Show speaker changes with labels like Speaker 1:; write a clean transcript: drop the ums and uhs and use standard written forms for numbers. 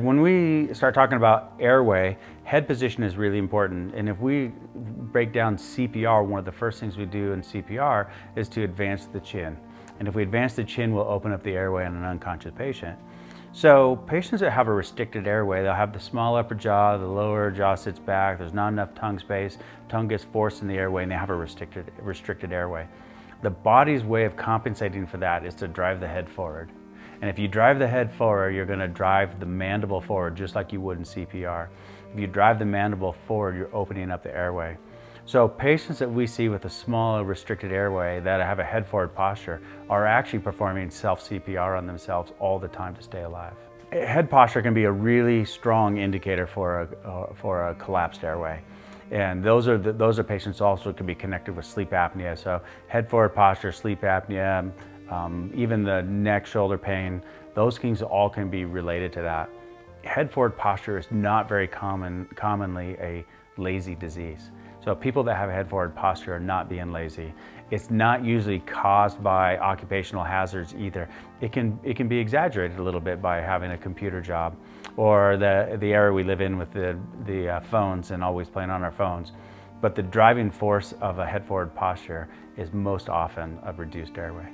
Speaker 1: When we start talking about airway, head position is really important. And if we break down CPR, one of the first things we do in CPR is to advance the chin. And if we advance the chin, we'll open up the airway on an unconscious patient. So patients that have a restricted airway, they'll have the small upper jaw, the lower jaw sits back, there's not enough tongue space, tongue gets forced in the airway, and they have a restricted airway. The body's way of compensating for that is to drive the head forward. And if you drive the head forward, you're going to drive the mandible forward just like you would in CPR. If you drive the mandible forward, you're opening up the airway. So patients that we see with a small restricted airway that have a head forward posture are actually performing self-CPR on themselves all the time to stay alive. Head posture can be a really strong indicator for a collapsed airway. And those are patients also can be connected with sleep apnea. So head forward posture, sleep apnea, even the neck, shoulder pain, those things all can be related to that. Head forward posture is not very commonly a lazy disease. So people that have a head forward posture are not being lazy. It's not usually caused by occupational hazards either. It can be exaggerated a little bit by having a computer job or the era we live in with the phones and always playing on our phones. But the driving force of a head forward posture is most often a reduced airway.